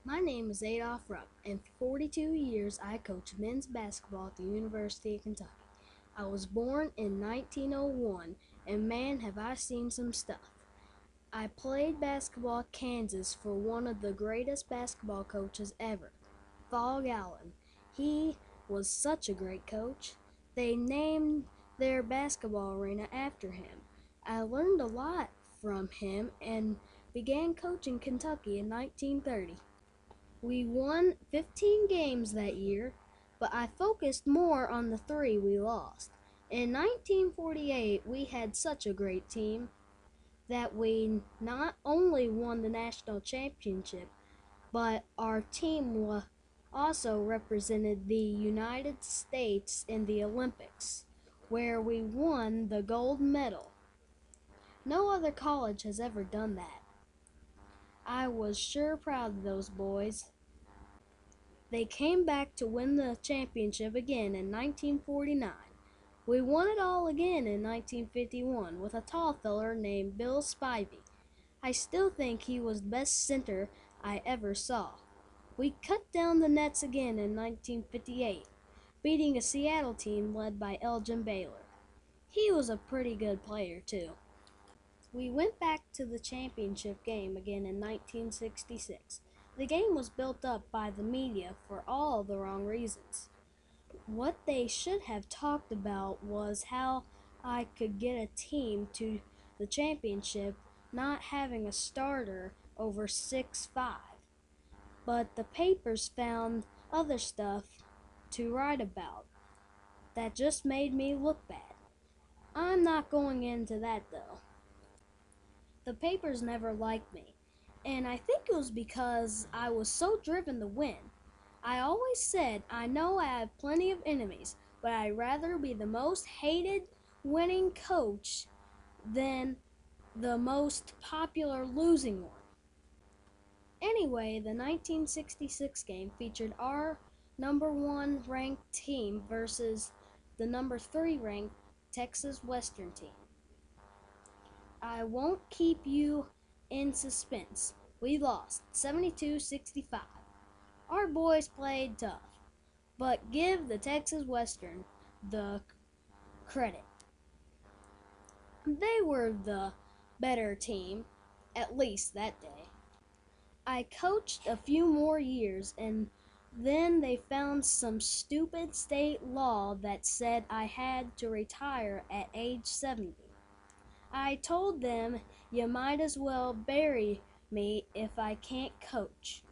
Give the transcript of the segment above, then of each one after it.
My name is Adolph Rupp, and for 42 years I coached men's basketball at the University of Kentucky. I was born in 1901, and man, have I seen some stuff. I played basketball at Kansas for one of the greatest basketball coaches ever, Phog Allen. He was such a great coach. They named their basketball arena after him. I learned a lot from him and began coaching Kentucky in 1930. We won 15 games that year, but I focused more on the 3 we lost. In 1948, we had such a great team that we not only won the national championship, but our team also represented the United States in the Olympics, where we won the gold medal. No other college has ever done that. I was sure proud of those boys. They came back to win the championship again in 1949. We won it all again in 1951 with a tall feller named Bill Spivey. I still think he was the best center I ever saw. We cut down the nets again in 1958, beating a Seattle team led by Elgin Baylor. He was a pretty good player, too. We went back to the championship game again in 1966. The game was built up by the media for all the wrong reasons. What they should have talked about was how I could get a team to the championship not having a starter over 6'5". But the papers found other stuff to write about that just made me look bad. I'm not going into that though. The papers never liked me, and I think it was because I was so driven to win. I always said, I know I have plenty of enemies, but I'd rather be the most hated winning coach than the most popular losing one. Anyway, the 1966 game featured our number 1 ranked team versus the number 3 ranked Texas Western team. I won't keep you in suspense. We lost 72-65. Our boys played tough, but give the Texas Western the credit. They were the better team, at least that day. I coached a few more years, and then they found some stupid state law that said I had to retire at age 70. I told them, you might as well bury me if I can't coach.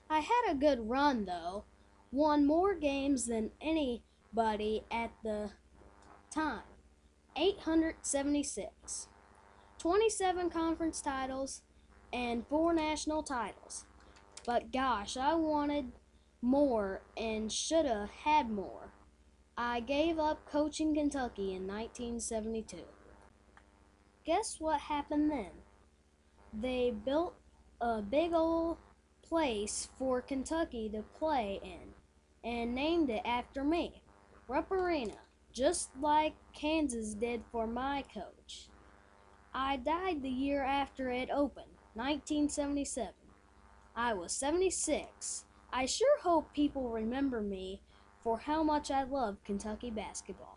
I had a good run though, won more games than anybody at the time, 876, 27 conference titles, and 4 national titles. But gosh, I wanted more and shoulda had more. I gave up coaching Kentucky in 1972. Guess what happened then? They built a big old place for Kentucky to play in and named it after me, Rupp Arena, just like Kansas did for my coach. I died the year after it opened, 1977. I was 76. I sure hope people remember me for how much I love Kentucky basketball.